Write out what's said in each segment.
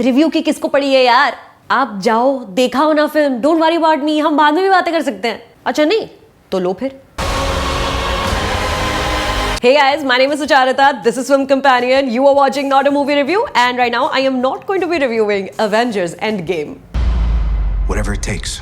Review की किसको पड़ी है यार? आप जाओ, देखा हो ना film, don't worry about me, हम बाद में भी बातें कर सकते हैं। अच्छा नहीं तो लो फिर। Hey guys, my name is Sucharita, this is Film Companion, you are watching Not a Movie Review, and right now I am not going to be reviewing Avengers Endgame. Whatever it takes.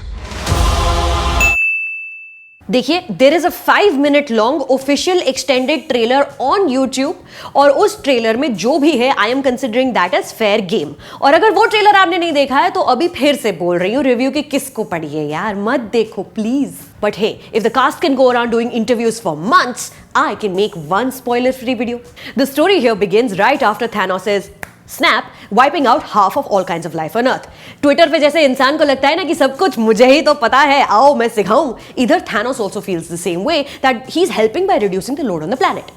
देखिए, there is a 5 minute long official extended trailer on YouTube, और उस trailer में जो भी है I am considering that as fair game. और अगर वो ट्रेलर आपने नहीं देखा है तो अभी फिर से बोल रही हूँ, रिव्यू की किसको पड़ी है यार, मत देखो please. But hey, if the cast can go around doing interviews for months, I can make one spoiler-free video. The story here begins right after Thanos' snap, wiping out half of all kinds of life on Earth. Twitter पे जैसे इंसान को लगता है ना कि सब कुछ मुझे ही तो पता है, आओ मैं सिखाऊं, इधर Thanos also feels the same way, that he's helping by reducing the load on the planet.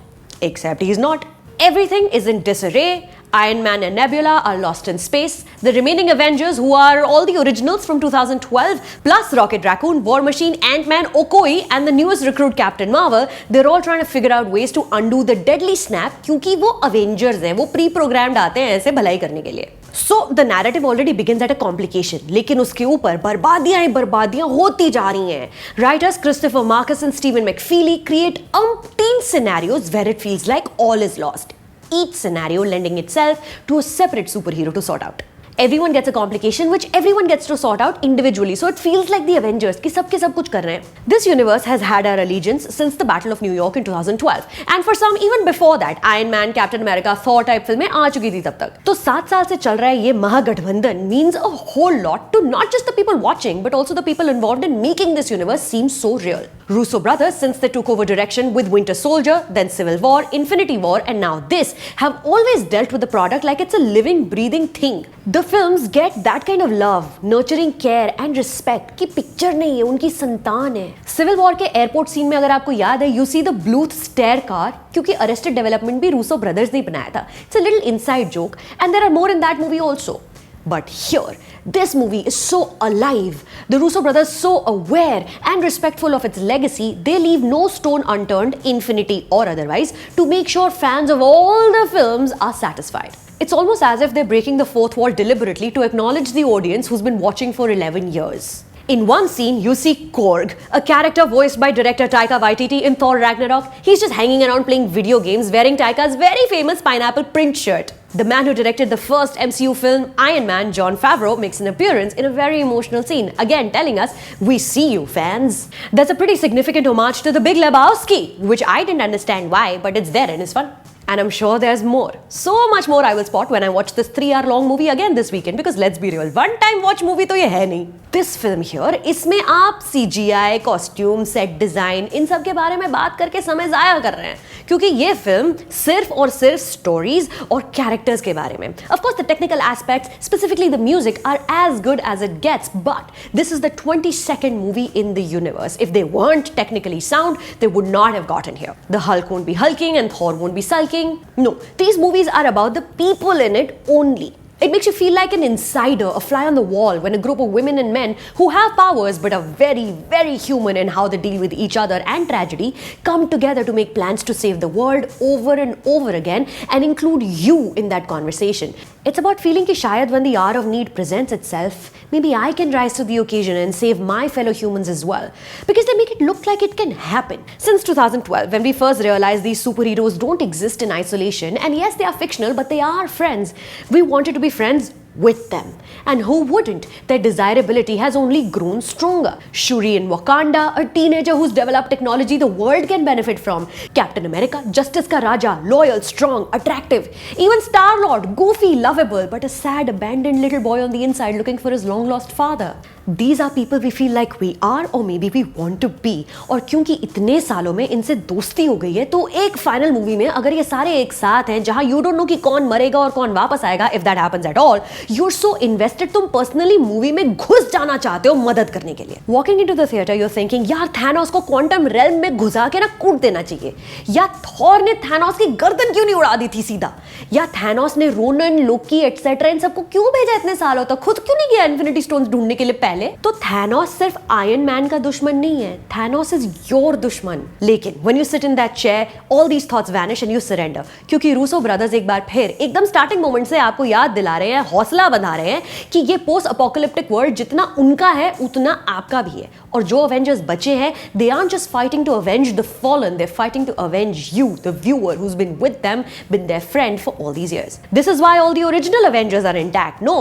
Except he's not. Everything is in disarray. Iron Man and Nebula are lost in space. The remaining Avengers, who are all the originals from 2012, plus Rocket Raccoon, War Machine, Ant-Man, Okoye, and the newest recruit Captain Marvel, they're all trying to figure out ways to undo the deadly snap, क्योंकि वो Avengers हैं, वो pre-programmed आते हैं ऐसे भलाई करने के लिए। So the narrative already begins at a complication, लेकिन उसके ऊपर बर्बादियां ही बर्बादियां होती जा रही हैं। Writers Christopher Marcus and Stephen McFeely create umpteen scenarios where it feels like all is lost, each scenario lending itself to a separate superhero to sort out. Everyone gets a complication which everyone gets to sort out individually, so it feels like the Avengers कि सब के सब कुछ कर रहे हैं। This universe has had our allegiance since the Battle of New York in 2012, and for some even before that, Iron Man, Captain America, Thor type फिल्में आ चुकी थी तब तक। तो 7 साल से चल रहा है ये महागठबंधन means a whole lot to not just the people watching, but also the people involved in making this universe seem so real. Russo brothers, since they took over direction with Winter Soldier, then Civil War, Infinity War, and now this, have always dealt with the product like it's a living, breathing thing. The films get that kind of love, nurturing care and respect कि picture नहीं है, उनकी संतान है। Civil war के airport scene में अगर आपको याद है, you see the Bluth stair car, क्योंकि अरेस्टेड डेवलपमेंट भी रूसो ब्रदर्स ने बनाया था। It's a little inside joke, and there are more in that movie also. But here, this movie is so alive. The Russo brothers so aware and respectful of its legacy, they leave no stone unturned, Infinity or otherwise, to make sure fans of all the films are satisfied. It's almost as if they're breaking the fourth wall deliberately to acknowledge the audience who's been watching for 11 years. In one scene, you see Korg, a character voiced by director Taika Waititi in Thor Ragnarok. He's just hanging around playing video games wearing Taika's very famous pineapple print shirt. The man who directed the first MCU film, Iron Man, Jon Favreau, makes an appearance in a very emotional scene, again telling us, we see you, fans. That's a pretty significant homage to The Big Lebowski, which I didn't understand why, but it's there and it's fun. And I'm sure there's more. So much more I will spot when I watch this 3-hour-long movie again this weekend, because let's be real, one-time watch movie तो ये है नहीं। This film here, इसमें आप CGI, costume, set design, इन सब के बारे में बात करके समय ज़ाया कर रहे हैं, क्योंकि ये फिल्म सिर्फ और सिर्फ stories और characters के बारे में। Of course, the technical aspects, specifically the music, are as good as it gets, but this is the 22nd movie in the universe. If they weren't technically sound, they would not have gotten here. The Hulk won't be hulking and Thor won't be sulking. No, these movies are about the people in it only. It makes you feel like an insider, a fly on the wall, when a group of women and men who have powers but are very, very human in how they deal with each other and tragedy come together to make plans to save the world over and over again and include you in that conversation. It's about feeling कि शायद when the hour of need presents itself, maybe I can rise to the occasion and save my fellow humans as well. Because they make it look like it can happen. Since 2012, when we first realized these superheroes don't exist in isolation, and yes, they are fictional, but they are friends, we wanted to be friends with them. And who wouldn't? Their desirability has only grown stronger. Shuri in Wakanda, a teenager who's developed technology the world can benefit from. Captain America, Justice ka Raja, loyal, strong, attractive. Even Star-Lord, goofy, lovable, but a sad, abandoned little boy on the inside looking for his long-lost father. These are people we feel like we are, or maybe we want to be. और क्योंकि इतने सालों में इनसे दोस्ती हो गई है, तो एक फाइनल मूवी में अगर ये सारे एक साथ हैं, जहां you don't know कि कौन मरेगा और कौन वापस आएगा, if that happens at all, you're so invested, तुम पर्सनली मूवी में घुस जाना चाहते हो मदद करने के लिए। Walking into the theater, you're thinking, यार थैनोस को क्वांटम रेल्म में घुसा के ना कूट देना चाहिए, या थॉर ने थैनोस की गर्दन क्यों नहीं उड़ा दी थी सीधा, या थैनोस ने रोनन, लोकी एटसेट्रा इन सबको क्यों भेजा इतने सालों तक, खुद क्यों नहीं गया इन्फिनिटी स्टोन्स ढूंढने के लिए पहले। तो थैनोस सिर्फ आयरन मैन का दुश्मन नहीं है, थैनोस इज योर दुश्मन। लेकिन when you sit in that chair, all these thoughts vanish and you surrender, क्योंकि रूसो ब्रदर्स एक बार फिर एकदम स्टार्टिंग मोमेंट से आपको याद दिला रहे हैं, हौसला मसला बना रहे हैं कि ये पोस्ट अपोकलिप्टिक वर्ल्ड जितना उनका है उतना आपका भी है, और जो अवेंजर्स बचे हैं they aren't just fighting to avenge the fallen, they're fighting to avenge you, the viewer who's been with them, been their friend for all these years. This is why all the original Avengers are intact. No,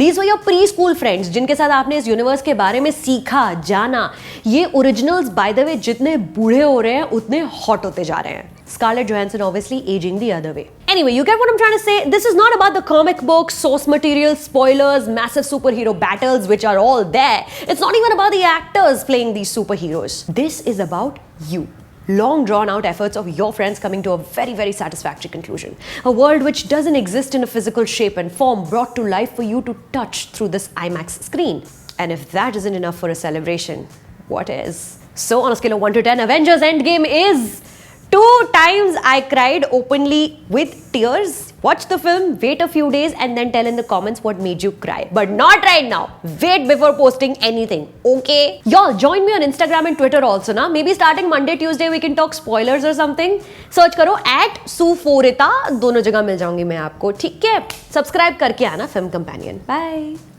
these were your preschool friends जिनके साथ आपने इस universe के बारे में सीखा, जाना. ये ओरिजिनल्स बाय द वे जितने बूढ़े हो रहे हैं उतने हॉट होते जा रहे हैं. Scarlett Johansson obviously aging the other way. Anyway, you get what I'm trying to say? This is not about the comic books, source material, spoilers, massive superhero battles which are all there. It's not even about the actors playing these superheroes. This is about you. Long drawn out efforts of your friends coming to a very, very satisfactory conclusion. A world which doesn't exist in a physical shape and form brought to life for you to touch through this IMAX screen. And if that isn't enough for a celebration, what is? So on a scale of 1 to 10, Avengers Endgame is 2 times I cried openly with tears. Watch the film, wait a few days and then tell in the comments what made you cry. But not right now. Wait before posting anything. Okay? Y'all, join me on Instagram and Twitter also na. Maybe starting Monday, Tuesday we can talk spoilers or something. Search करो @Sucharita. दोनों जगह मिल जाऊंगी मैं आपको. ठीक है? Subscribe करके आना Film Companion. Bye.